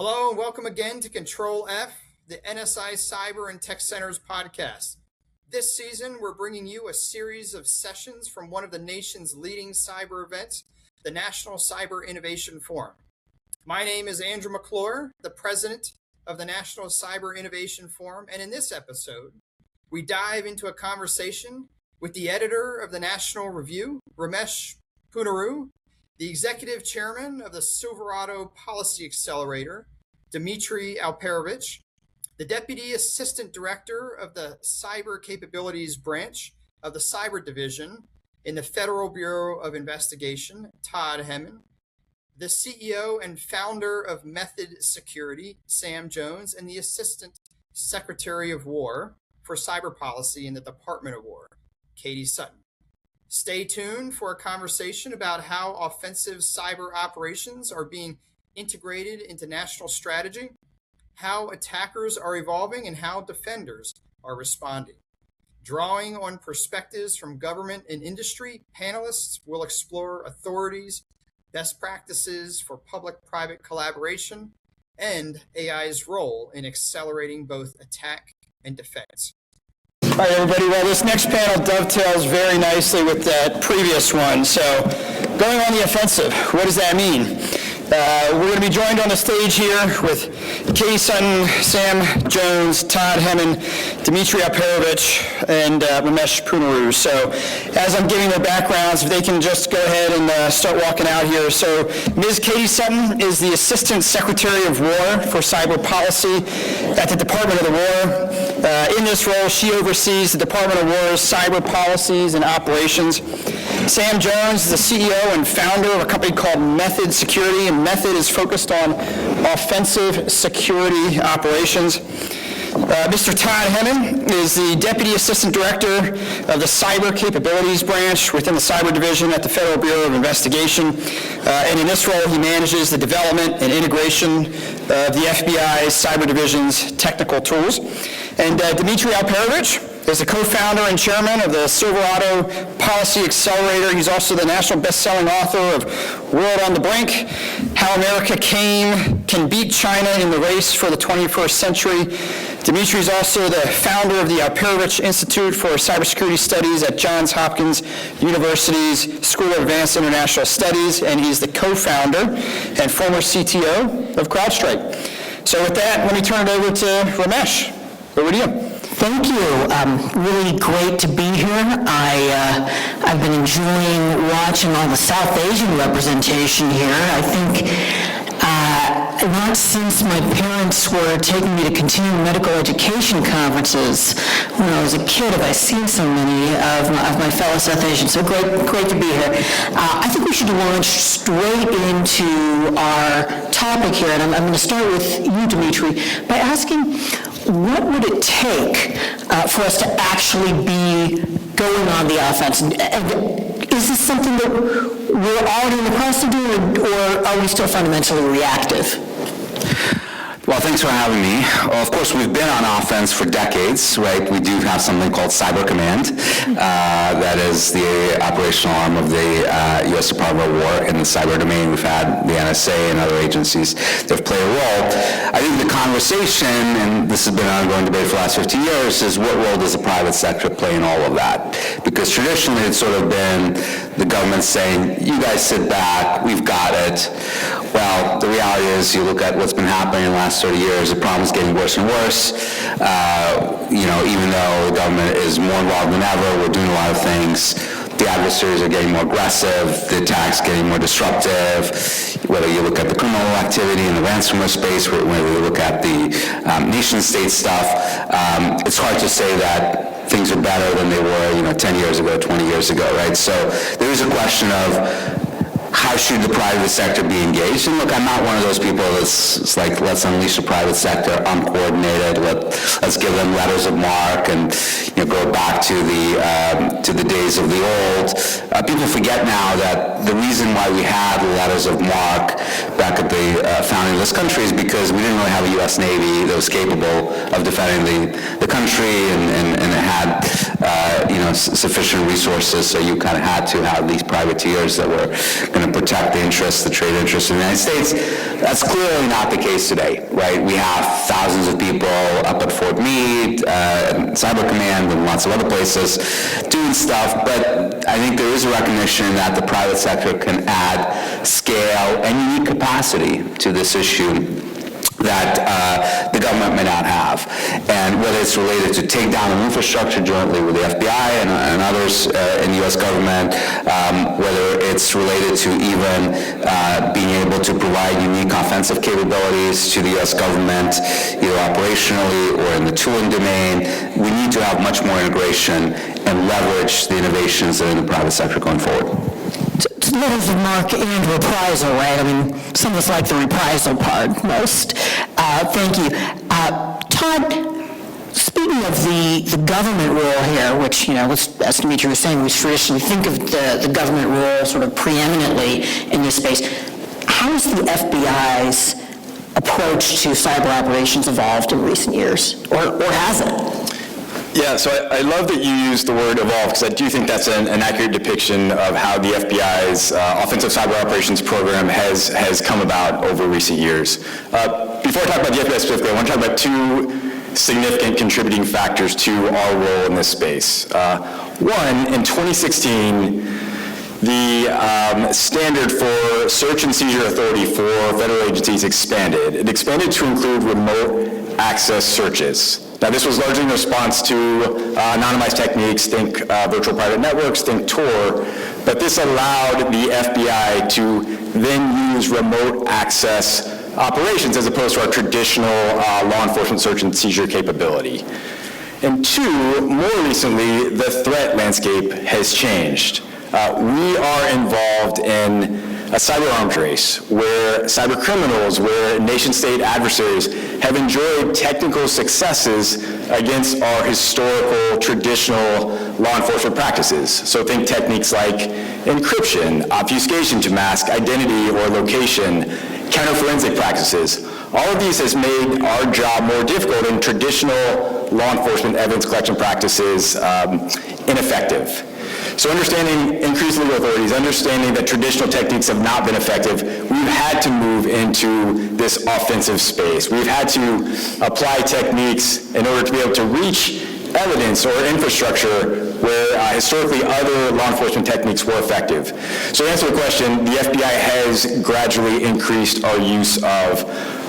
Hello and welcome again to CTRL+F, the NSI Cyber and Tech Centers podcast. This season, we're bringing you a series of sessions from one of the nation's leading cyber events, the National Cyber Innovation Forum. My name is Andrew McClure, the president of the National Cyber Innovation Forum, and in this episode, we dive into a conversation with the editor of the National Review, Ramesh Ponnuru, the executive chairman of the Silverado Policy Accelerator, Dmitri Alperovitch, the deputy assistant director of the Cyber Capabilities Branch of the Cyber Division in the Federal Bureau of Investigation, Todd Hemmen, the CEO and founder of Method Security, Sam Jones, and the assistant secretary of war for cyber policy in the Department of War, Katie Sutton. Stay tuned for a conversation about how offensive cyber operations are being integrated into national strategy, how attackers are evolving, and how defenders are responding. Drawing on perspectives from government and industry, panelists will explore authorities, best practices for public-private collaboration, and AI's role in accelerating both attack and defense. All right, everybody. Well, this next panel dovetails very nicely with that previous one. So, going on the offensive, what does that mean? We're going to be joined on the stage here with Katie Sutton, Sam Jones, Todd Hemmen, Dmitri Alperovitch, and Ramesh Ponnuru. So, as I'm giving their backgrounds, if they can just go ahead and start walking out here. So, Ms. Katie Sutton is the Assistant Secretary of War for Cyber Policy at the Department of the War. In this role, she oversees the Department of War's cyber policies and operations. Sam Jones is the CEO and founder of a company called Method Security, and Method is focused on offensive security operations. Mr. Todd Hemmen is the Deputy Assistant Director of the Cyber Capabilities Branch within the Cyber Division at the Federal Bureau of Investigation. And in this role, he manages the development and integration of the FBI's Cyber Division's technical tools. And Dmitri Alperovitch is the co-founder and chairman of the Silverado Policy Accelerator. He's also the national best-selling author of World on the Brink, How America Can Beat China in the Race for the 21st Century. Dmitri is also the founder of the Alperovitch Institute for Cybersecurity Studies at Johns Hopkins University's School of Advanced International Studies, and he's the co-founder and former CTO of CrowdStrike. So with that, let me turn it over to Ramesh. Over to you. Thank you. Really great to be here. I've been enjoying watching all the South Asian representation here. I think not since my parents were taking me to continuing medical education conferences when I was a kid have I seen so many of my fellow South Asians. So great to be here. I think we should launch straight into our topic here, and I'm going to start with you, Dmitri, by asking, what would it take for us to actually be going on the offense? And is this something that we're already in the process of doing, or are we still fundamentally reactive? Well, thanks for having me. Well, of course, we've been on offense for decades, right? We do have something called Cyber Command. That is the operational arm of the U.S. Department of War in the cyber domain. We've had the NSA and other agencies that have played a role. I think the conversation, and this has been an ongoing debate for the last 50 years, is what role does the private sector play in all of that? Because traditionally it's sort of been the government saying, you guys sit back, we've got it. Well, the reality is you look at what's been happening in the last 30 years, the problem is getting worse and worse. Even though the government is more involved than ever, we're doing a lot of things. The adversaries are getting more aggressive, the attacks getting more disruptive, whether you look at the criminal activity in the ransomware space, whether you look at the nation-state stuff, it's hard to say that things are better than they were 10 years ago, 20 years ago, right? So there is a question of how should the private sector be engaged? And look, I'm not one of those people that's like, let's unleash the private sector uncoordinated, let's give them letters of marque and go back to the days of the old. People forget now that the reason why we had letters of marque back at the founding of this country is because we didn't really have a U.S. Navy that was capable of defending the country and it had sufficient resources, so you kind of had to have these privateers that were going to to protect the trade interests of the United States. That's clearly not the case today, right? We have thousands of people up at Fort Meade, Cyber Command, and lots of other places doing stuff, but I think there is a recognition that the private sector can add scale and unique capacity to this issue that the government may not have. And whether it's related to take down an infrastructure jointly with the FBI and others in the U.S. government, whether it's related to even being able to provide unique offensive capabilities to the U.S. government, either operationally or in the tooling domain, we need to have much more integration and leverage the innovations that are in the private sector going forward. Levels of mark and reprisal, right? I mean, some of us like the reprisal part most. Thank you. Todd, speaking of the government role here, which, as Dmitri was saying, we traditionally think of the government role sort of preeminently in this space. How has the FBI's approach to cyber operations evolved in recent years, or has it? Yeah, so I love that you used the word evolve, because I do think that's an accurate depiction of how the FBI's offensive cyber operations program has come about over recent years. Before I talk about the FBI specifically, I want to talk about two significant contributing factors to our role in this space. One, in 2016, the standard for search and seizure authority for federal agencies expanded. It expanded to include remote access searches. Now, this was largely in response to anonymized techniques, think virtual private networks, think Tor, but this allowed the FBI to then use remote access operations as opposed to our traditional law enforcement search and seizure capability. And two, more recently, the threat landscape has changed. We are involved in a cyber arms race where cyber criminals, where nation-state adversaries have enjoyed technical successes against our historical, traditional law enforcement practices. So think techniques like encryption, obfuscation to mask identity or location, counter-forensic practices. All of these has made our job more difficult and traditional law enforcement evidence collection practices ineffective. So understanding increased legal authorities, understanding that traditional techniques have not been effective, we've had to move into this offensive space. We've had to apply techniques in order to be able to reach evidence or infrastructure where historically other law enforcement techniques were effective. So to answer the question, the FBI has gradually increased our use of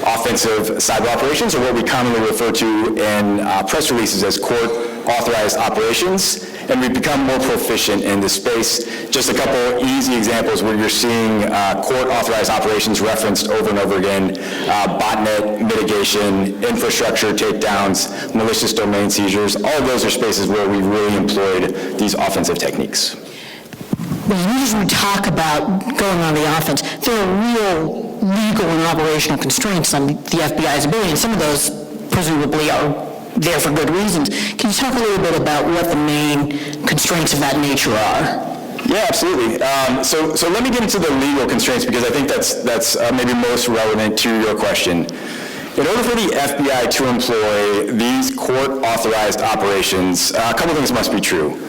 offensive cyber operations, or what we commonly refer to in press releases as court-authorized operations, and we've become more proficient in this space. Just a couple easy examples where you're seeing court-authorized operations referenced over and over again: botnet mitigation, infrastructure takedowns, malicious domain seizures. All of those are spaces where we've really employed these offensive techniques. Well, usually we talk about going on the offense. There are real legal and operational constraints on the FBI's ability, and some of those presumably are there for good reasons. Can you talk a little bit about what the main constraints of that nature are? Yeah, absolutely. So let me get into the legal constraints, because I think that's maybe most relevant to your question. In order for the FBI to employ these court-authorized operations, a couple things must be true.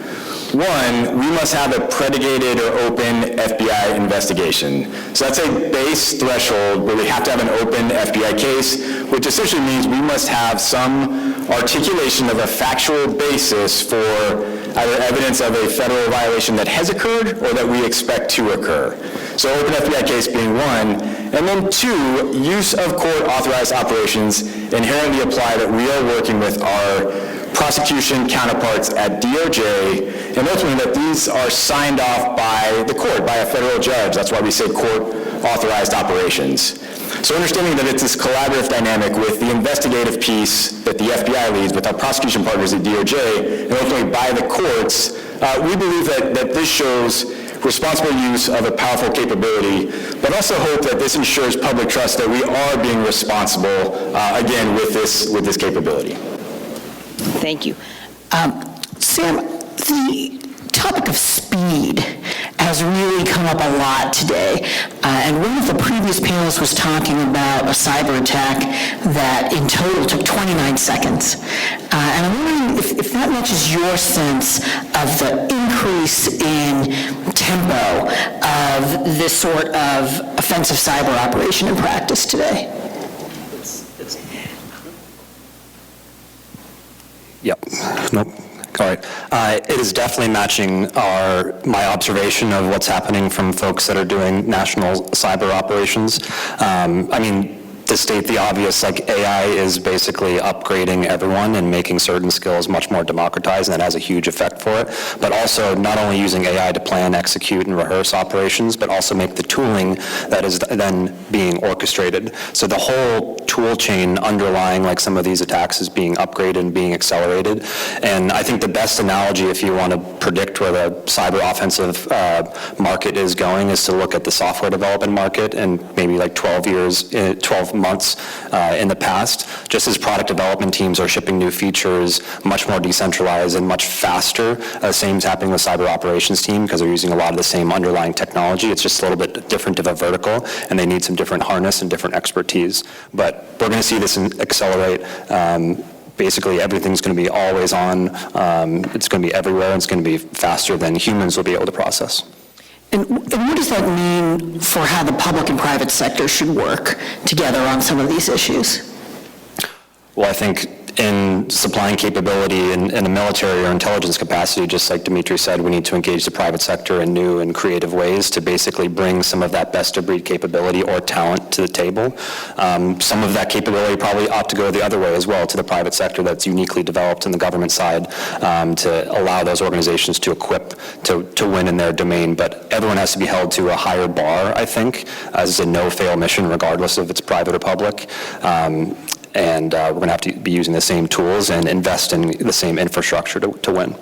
One, we must have a predicated or open FBI investigation. So that's a base threshold where we have to have an open FBI case, which essentially means we must have some articulation of a factual basis for either evidence of a federal violation that has occurred or that we expect to occur. So open FBI case being one. And then two, use of court-authorized operations inherently apply that we are working with our prosecution counterparts at DOJ, and ultimately that these are signed off by the court, by a federal judge. That's why we say court-authorized operations. So understanding that it's this collaborative dynamic with the investigative piece that the FBI leads with our prosecution partners at DOJ, and ultimately by the courts, we believe that this shows responsible use of a powerful capability, but also hope that this ensures public trust that we are being responsible, again, with this capability. Thank you. Sam, the topic of speed has really come up a lot today. And one of the previous panelists was talking about a cyber attack that in total took 29 seconds. And I'm wondering if that matches your sense of the increase in tempo of this sort of offensive cyber operation in practice today? Yep. Nope. All right. It is definitely matching my observation of what's happening from folks that are doing national cyber operations. I mean, to state the obvious, like AI is basically upgrading everyone and making certain skills much more democratized, and that has a huge effect for it. But also not only using AI to plan, execute, and rehearse operations, but also make the tooling that is then being orchestrated. So the whole tool chain underlying like some of these attacks is being upgraded and being accelerated. And I think the best analogy, if you want to predict where the cyber offensive market is going, is to look at the software development market and maybe like 12 months in the past. Just as product development teams are shipping new features much more decentralized and much faster, same is happening with cyber operations team because they're using a lot of the same underlying technology. It's just a little bit different of a vertical, and they need some different harness and different expertise. But we're going to see this accelerate. Basically, everything's going to be always on. It's going to be everywhere, and it's going to be faster than humans will be able to process. And what does that mean for how the public and private sector should work together on some of these issues? Well, I think in supplying capability in a military or intelligence capacity, just like Dmitri said, we need to engage the private sector in new and creative ways to basically bring some of that best-of-breed capability or talent to the table. Some of that capability probably ought to go the other way as well, to the private sector that's uniquely developed in the government side, to allow those organizations to equip to win in their domain. But everyone has to be held to a higher bar, I think, as a no-fail mission, regardless if it's private or public. And we're going to have to be using the same tools and invest in the same infrastructure to win.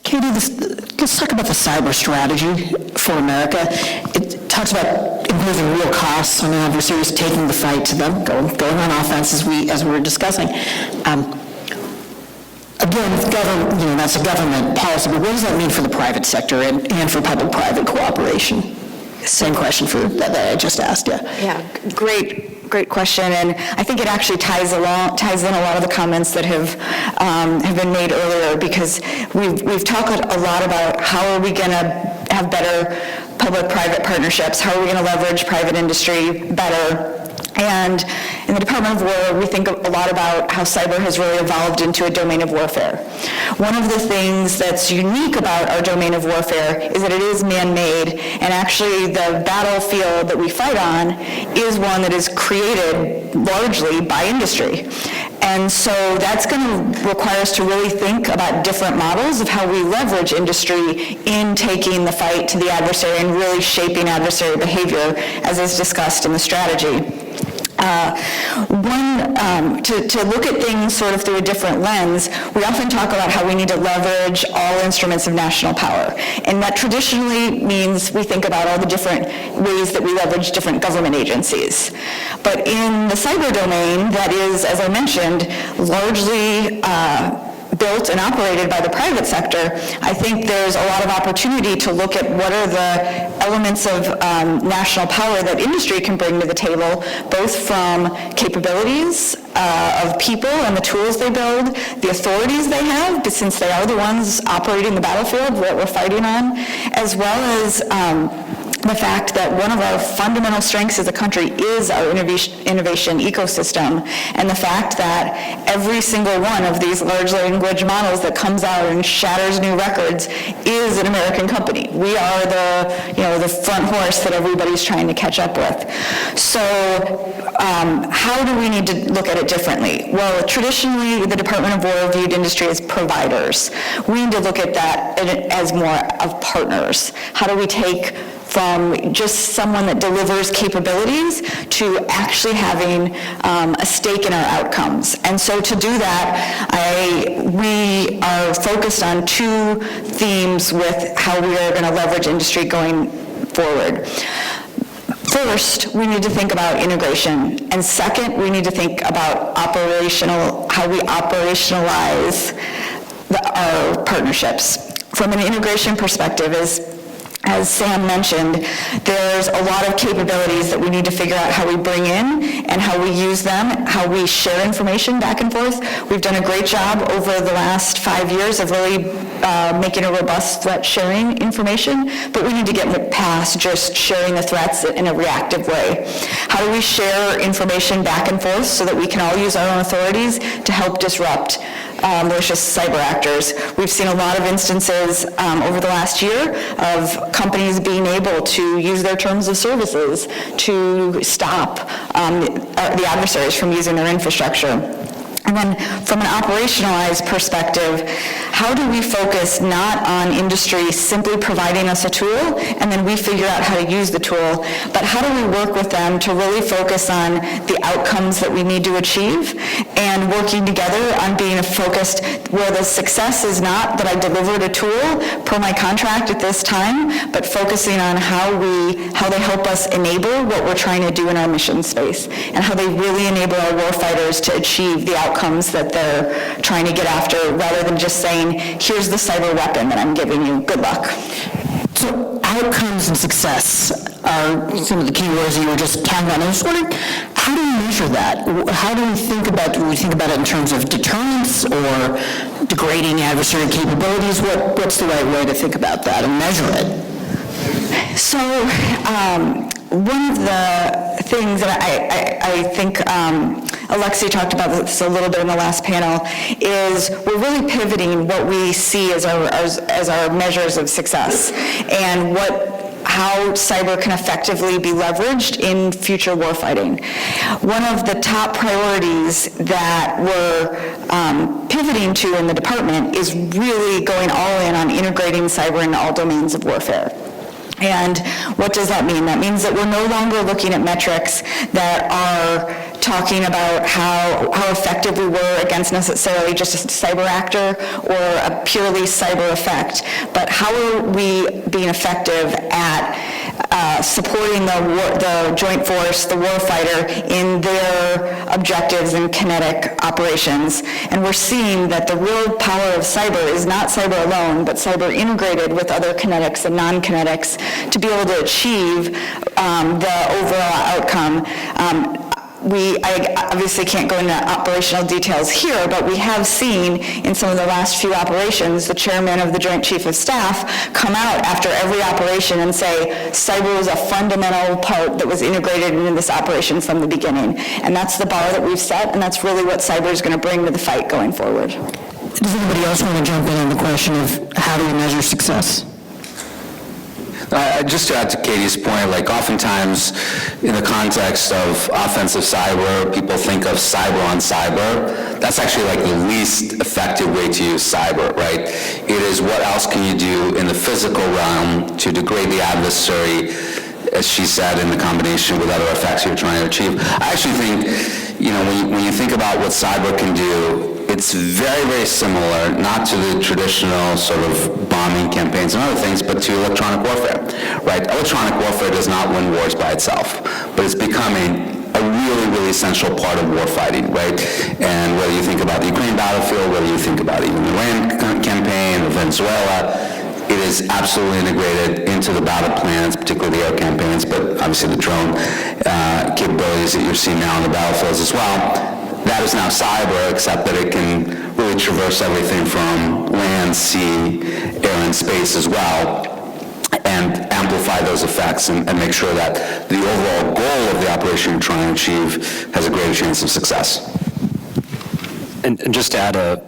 Katie, let's talk about the cyber strategy for America. It talks about imposing real costs on adversaries, taking the fight to them, going on offense as we were discussing. Again, that's a government policy, but what does that mean for the private sector and for public-private cooperation? Same question that I just asked you. Yeah, great question, and I think it actually ties in a lot of the comments that have been made earlier, because we've talked a lot about how are we going to have better public-private partnerships, how are we going to leverage private industry better. And in the Department of War, we think a lot about how cyber has really evolved into a domain of warfare. One of the things that's unique about our domain of warfare is that it is man-made, and actually the battlefield that we fight on is one that is created largely by industry. And so that's going to require us to really think about different models of how we leverage industry in taking the fight to the adversary and really shaping adversary behavior, as is discussed in the strategy. To look at things sort of through a different lens, we often talk about how we need to leverage all instruments of national power. And that traditionally means we think about all the different ways that we leverage different government agencies. But in the cyber domain, that is, as I mentioned, largely built and operated by the private sector, I think there's a lot of opportunity to look at what are the elements of national power that industry can bring to the table, both from capabilities of people and the tools they build, the authorities they have, but since they are the ones operating the battlefield that we're fighting on, as well as the fact that one of our fundamental strengths as a country is our innovation ecosystem, and the fact that every single one of these large language models that comes out and shatters new records is an American company. We are the front horse that everybody's trying to catch up with. So how do we need to look at it differently? Well, traditionally, the Department of War viewed industry as providers. We need to look at that as more of partners. How do we take from just someone that delivers capabilities to actually having a stake in our outcomes? And so to do that, we are focused on two themes with how we are going to leverage industry going forward. First, we need to think about integration, and second, we need to think about how we operationalize our partnerships. From an integration perspective, as as Sam mentioned, there's a lot of capabilities that we need to figure out how we bring in and how we use them, how we share information back and forth. We've done a great job over the last 5 years of really making a robust threat sharing information, but we need to get past just sharing the threats in a reactive way. How do we share information back and forth so that we can all use our own authorities to help disrupt malicious cyber actors? We've seen a lot of instances over the last year of companies being able to use their terms of services to stop the adversaries from using their infrastructure. And then from an operationalized perspective, how do we focus not on industry simply providing us a tool and then we figure out how to use the tool, but how do we work with them to really focus on the outcomes that we need to achieve and working together on being focused where the success is not that I delivered a tool per my contract at this time, but focusing on how they help us enable what we're trying to do in our mission space and how they really enable our warfighters to achieve the outcomes that they're trying to get after, rather than just saying, here's the cyber weapon that I'm giving you, good luck. So outcomes and success are some of the key words that you were just talking about. I was wondering, how do we measure that? How do we think about it in terms of deterrence or degrading adversary capabilities? What's the right way to think about that and measure it? So one of the things that I think Alexei talked about this a little bit in the last panel is we're really pivoting what we see as our measures of success and how cyber can effectively be leveraged in future warfighting. One of the top priorities that we're pivoting to in the department is really going all in on integrating cyber into all domains of warfare. And what does that mean? That means that we're no longer looking at metrics that are talking about how effective we were against necessarily just a cyber actor or a purely cyber effect, but how are we being effective at supporting the joint force, the warfighter, in their objectives and kinetic operations. And we're seeing that the real power of cyber is not cyber alone, but cyber integrated with other kinetics and non-kinetics to be able to achieve the overall outcome. I obviously can't go into operational details here, but we have seen in some of the last few operations the chairman of the Joint Chief of Staff come out after every operation and say, cyber was a fundamental part that was integrated into this operation from the beginning. And that's the bar that we've set, and that's really what cyber is going to bring to the fight going forward. Does anybody else want to jump in on the question of how do we measure success? Just to add to Katie's point, like oftentimes in the context of offensive cyber, people think of cyber on cyber. That's actually like the least effective way to use cyber, right? It is what else can you do in the physical realm to degrade the adversary, as she said, in the combination with other effects you're trying to achieve. I actually think, when you think about what cyber can do, it's very, very similar, not to the traditional sort of bombing campaigns and other things, but to electronic warfare, right? Electronic warfare does not win wars by itself, but it's becoming a really, really essential part of warfighting, right? And whether you think about the Ukraine battlefield, whether you think about even the Iran campaign or Venezuela, it is absolutely integrated into the battle plans, particularly the air campaigns, but obviously the drone capabilities that you're seeing now on the battlefields as well. That is now cyber, except that it can really traverse everything from land, sea, air, and space as well, and amplify those effects and make sure that the overall goal of the operation you're trying to achieve has a greater chance of success. And just to add a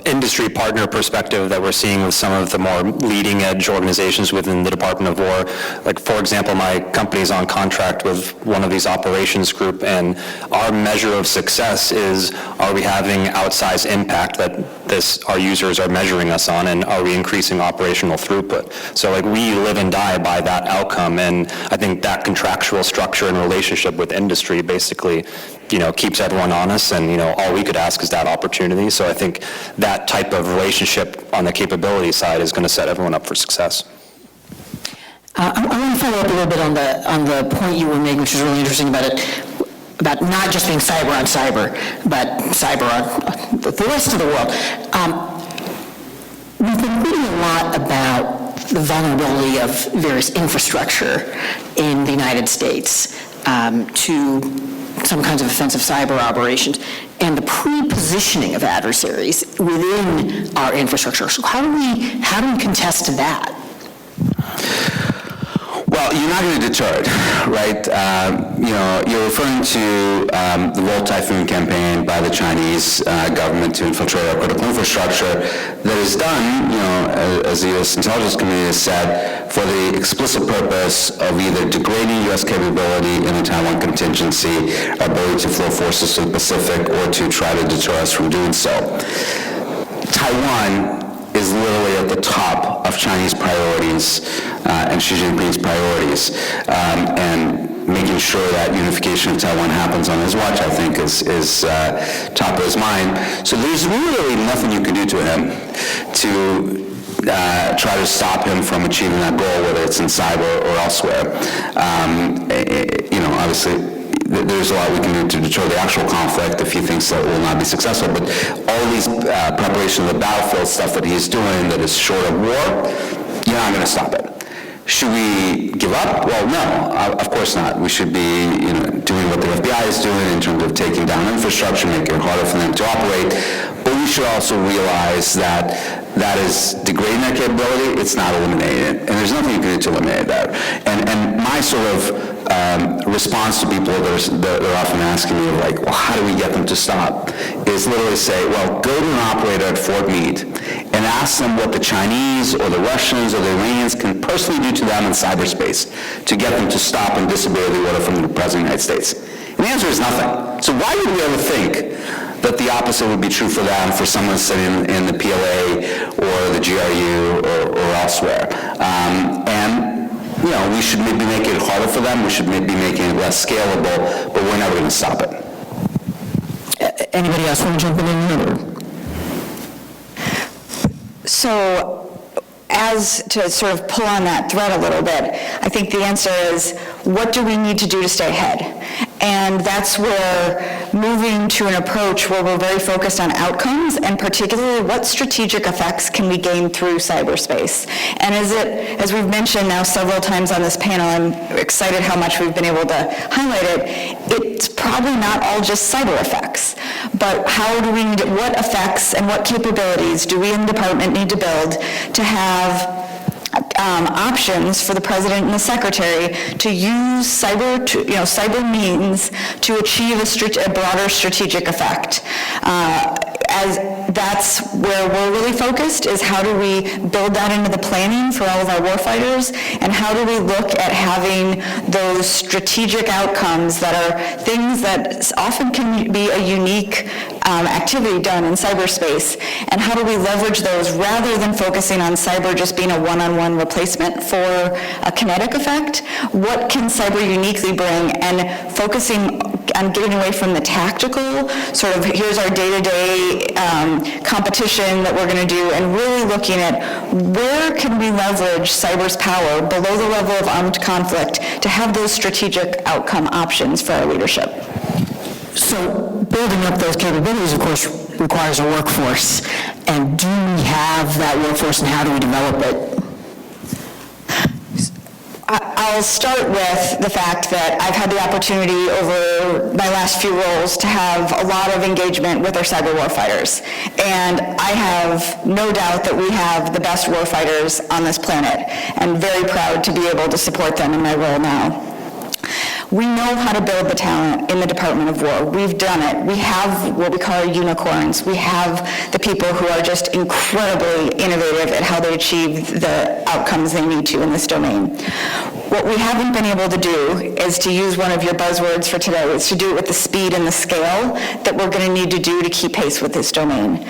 industry partner perspective that we're seeing with some of the more leading edge organizations within the Department of War. Like, for example, my company's on contract with one of these operations group, and our measure of success is, are we having outsized impact that our users are measuring us on, and are we increasing operational throughput? So like, we live and die by that outcome, and I think that contractual structure and relationship with industry basically keeps everyone honest, and all we could ask is that opportunity. So I think that type of relationship on the capability side is going to set everyone up for success. I want to follow up a little bit on the point you were making, which is really interesting about not just being cyber on cyber, but cyber on the rest of the world. We've been reading a lot about the vulnerability of various infrastructure in the United States to some kinds of offensive cyber operations, and the pre-positioning of adversaries within our infrastructure. So how do we contest to that? Well, you're not going to deter it, right? You're referring to the Volt Typhoon campaign by the Chinese government to infiltrate our critical infrastructure that is done, as the U.S. intelligence community has said, for the explicit purpose of either degrading U.S. capability in the Taiwan contingency, our ability to flow forces to the Pacific, or to try to deter us from doing so. Taiwan is literally at the top of Chinese priorities and Xi Jinping's priorities. And making sure that unification of Taiwan happens on his watch, I think, is top of his mind. So there's really nothing you can do to him to try to stop him from achieving that goal, whether it's in cyber or elsewhere. Obviously, there's a lot we can do to deter the actual conflict if he thinks that will not be successful. But all these preparation of the battlefield stuff that he's doing that is short of war, you're not going to stop it. Should we give up? Well, no, of course not. We should be doing what the FBI is doing in terms of taking down infrastructure, making it harder for them to operate. But we should also realize that that is degrading their capability. It's not eliminating it. And there's nothing you can do to eliminate that. And my sort of response to people that are often asking me, like, well, how do we get them to stop, is literally say, well, go to an operator at Fort Meade and ask them what the Chinese or the Russians or the Iranians can personally do to them in cyberspace to get them to stop and disobey the order from the President of the United States. And the answer is nothing. So why would we ever think that the opposite would be true for them, for someone sitting in the PLA or the GRU or elsewhere? We should maybe make it harder for them. We should maybe make it less scalable, but we're never going to stop it. Anybody else want to jump in here? So, as to sort of pull on that thread a little bit, I think the answer is, what do we need to do to stay ahead? And that's where moving to an approach where we're very focused on outcomes, and particularly what strategic effects can we gain through cyberspace. And as we've mentioned now several times on this panel, I'm excited how much we've been able to highlight it, it's probably not all just cyber effects, but what effects and what capabilities do we in the department need to build to have options for the president and the secretary to use cyber means to achieve a broader strategic effect. As that's where we're really focused, is how do we build that into the planning for all of our warfighters, and how do we look at having those strategic outcomes that are things that often can be a unique activity done in cyberspace, and how do we leverage those rather than focusing on cyber just being a one-on-one replacement for a kinetic effect? What can cyber uniquely bring, and focusing on getting away from the tactical, sort of here's our day-to-day competition that we're going to do, and really looking at where can we leverage cyber's power below the level of armed conflict to have those strategic outcome options for our leadership. So building up those capabilities, of course, requires a workforce. And do we have that workforce, and how do we develop it? I'll start with the fact that I've had the opportunity over my last few roles to have a lot of engagement with our cyber warfighters. And I have no doubt that we have the best warfighters on this planet, and very proud to be able to support them in my role now. We know how to build the talent in the Department of War. We've done it. We have what we call our unicorns. We have the people who are just incredibly innovative at how they achieve the outcomes they need to in this domain. What we haven't been able to do is to use one of your buzzwords for today, is to do it with the speed and the scale that we're going to need to do to keep pace with this domain.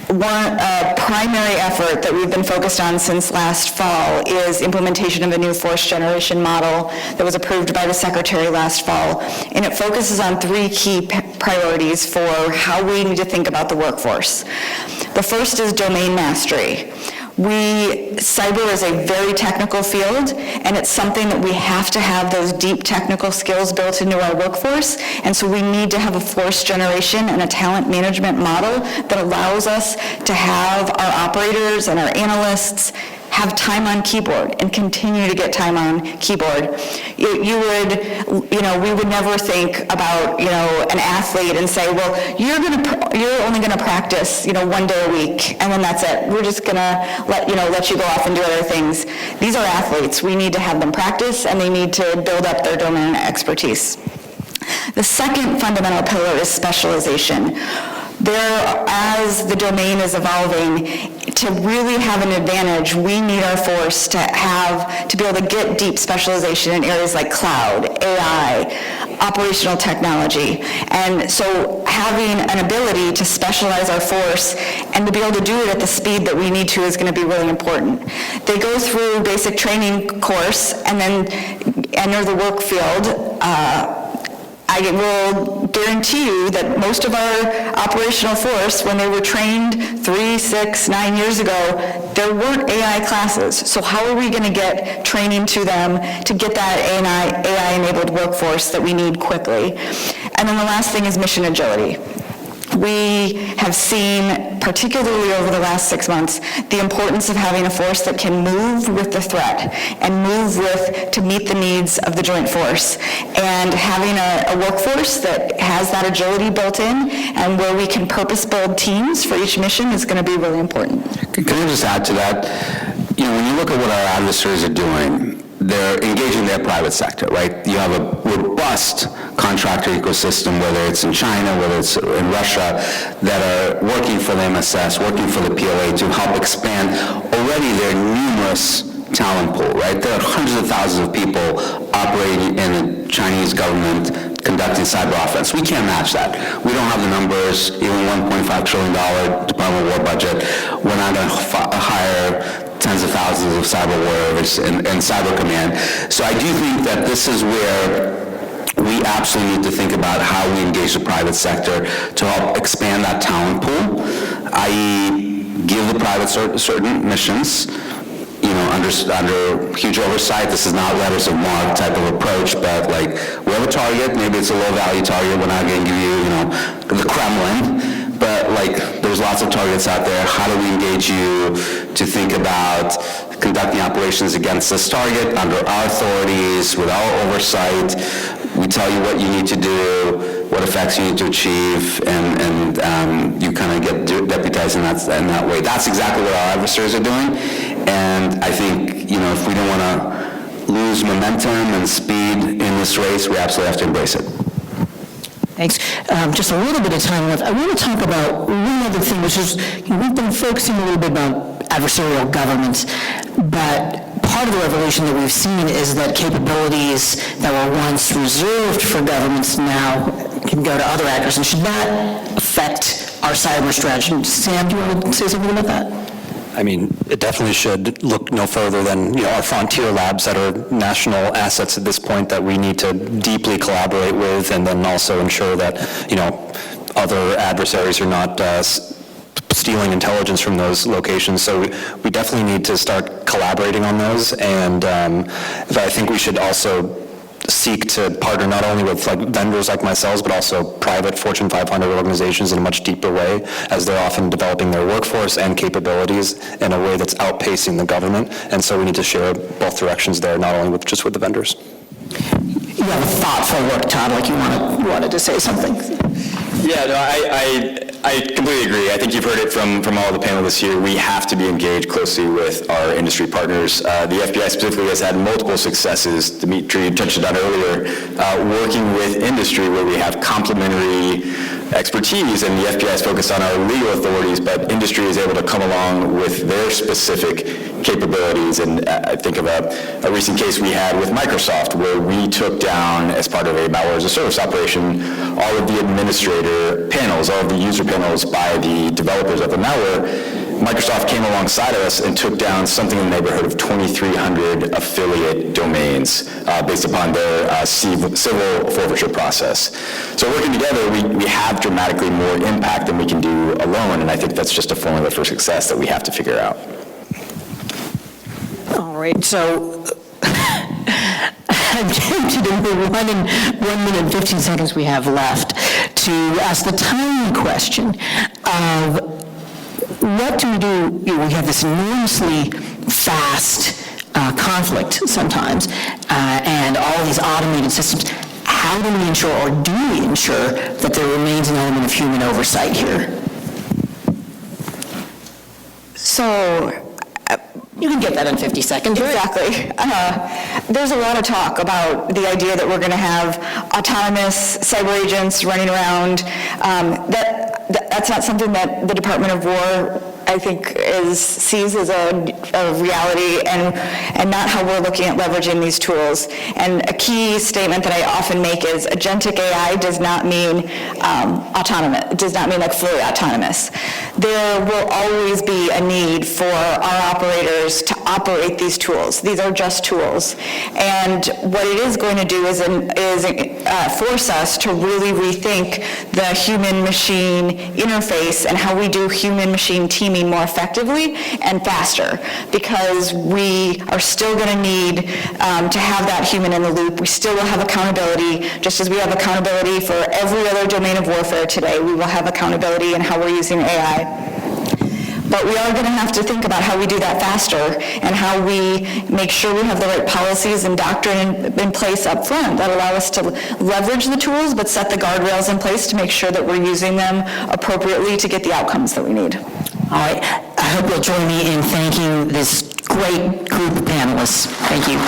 One primary effort that we've been focused on since last fall is implementation of a new force generation model that was approved by the Secretary last fall, and it focuses on three key priorities for how we need to think about the workforce. The first is domain mastery. Cyber is a very technical field, and it's something that we have to have those deep technical skills built into our workforce, and so we need to have a force generation and a talent management model that allows us to have our operators and our analysts have time on keyboard and continue to get time on keyboard. We would never think about, an athlete and say, well, you're only going to practice, 1 day a week, and then that's it. We're just going to let you go off and do other things. These are athletes. We need to have them practice, and they need to build up their domain expertise. The second fundamental pillar is specialization. As the domain is evolving, to really have an advantage, we need our force to be able to get deep specialization in areas like cloud, AI, operational technology. And so having an ability to specialize our force and to be able to do it at the speed that we need to is going to be really important. They go through basic training course and then enter the work field. I will guarantee you that most of our operational force, when they were trained 3, 6, 9 years ago, there weren't AI classes. So how are we going to get training to them to get that AI-enabled workforce that we need quickly? And then the last thing is mission agility. We have seen, particularly over the last 6 months, the importance of having a force that can move with the threat and move to meet the needs of the joint force. And having a workforce that has that agility built in and where we can purpose-build teams for each mission is going to be really important. Can I just add to that? When you look at what our adversaries are doing, they're engaging their private sector, right? You have a robust contractor ecosystem, whether it's in China, whether it's in Russia, that are working for the MSS, working for the PLA to help expand already their numerous talent pool, right? There are hundreds of thousands of people operating in the Chinese government conducting cyber offense. We can't match that. We don't have the numbers, even $1.5 trillion Department of War budget. We're not going to hire tens of thousands of cyber warriors in cyber command. So I do think that this is where we absolutely need to think about how we engage the private sector to help expand that talent pool, i.e. give the private certain missions, under huge oversight. This is not letters of marque type of approach, but we have a target, maybe it's a low value target, we're not going to give you, the Kremlin, but there's lots of targets out there. How do we engage you to think about conducting operations against this target under our authorities, with our oversight? We tell you what you need to do, what effects you need to achieve, and you kind of get deputized in that way. That's exactly what our adversaries are doing, and I think, if we don't want to lose momentum and speed in this race, we absolutely have to embrace it. Thanks. Just a little bit of time left. I want to talk about one other thing, which is we've been focusing a little bit about adversarial governments, but part of the revolution that we've seen is that capabilities that were once reserved for governments now can go to other actors. And should that affect our cyber strategy? Sam, do you want to say something about that? It definitely should look no further than our frontier labs that are national assets at this point that we need to deeply collaborate with, and then also ensure that other adversaries are not stealing intelligence from those locations. So we definitely need to start collaborating on those, and I think we should also seek to partner not only with vendors like myself, but also private Fortune 500 organizations in a much deeper way, as they're often developing their workforce and capabilities in a way that's outpacing the government. And so we need to share both directions there, not only just with the vendors. You have a thoughtful work, Todd, like you wanted to say something. Yeah, no, I completely agree. I think you've heard it from all the panelists here. We have to be engaged closely with our industry partners. The FBI specifically has had multiple successes, Dmitri touched on earlier, working with industry where we have complementary expertise, and the FBI is focused on our legal authorities, but industry is able to come along with their specific capabilities. And I think of a recent case we had with Microsoft, where we took down, as part of a malware as a service operation, all of the administrator panels, all of the user panels by the developers of the malware. Microsoft came alongside of us and took down something in the neighborhood of 2,300 affiliate domains based upon their civil forfeiture process. So working together, we have dramatically more impact than we can do alone, and I think that's just a formula for success that we have to figure out. All right, so I'm tempted in the 1 minute and 15 seconds we have left to ask the tiny question of what do we do? We have this enormously fast conflict sometimes, and all these automated systems. How do we ensure, or do we ensure, that there remains an element of human oversight here? So, You can get that in 50 seconds, right? exactly. There's a lot of talk about the idea that we're going to have autonomous cyber agents running around. That's not something that the Department of War, I think, sees as a reality, and not how we're looking at leveraging these tools. And a key statement that I often make is agentic AI does not mean autonomous. It does not mean like fully autonomous. There will always be a need for our operators to operate these tools. These are just tools. And what it is going to do is force us to really rethink the human-machine interface and how we do human-machine teaming more effectively and faster, because we are still going to need to have that human in the loop. We still will have accountability, just as we have accountability for every other domain of warfare today. We will have accountability in how we're using AI. But we are going to have to think about how we do that faster and how we make sure we have the right policies and doctrine in place up front that allow us to leverage the tools, but set the guardrails in place to make sure that we're using them appropriately to get the outcomes that we need. All right, I hope you'll join me in thanking this great group of panelists. Thank you.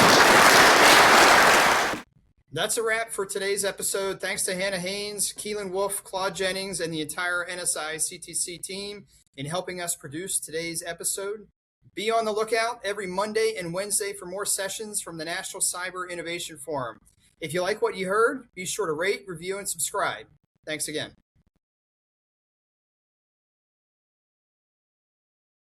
That's a wrap for today's episode. Thanks to Hannah Haynes, Keelan Wolf, Claude Jennings, and the entire NSI CTC team in helping us produce today's episode. Be on the lookout every Monday and Wednesday for more sessions from the National Cyber Innovation Forum. If you like what you heard, be sure to rate, review, and subscribe. Thanks again.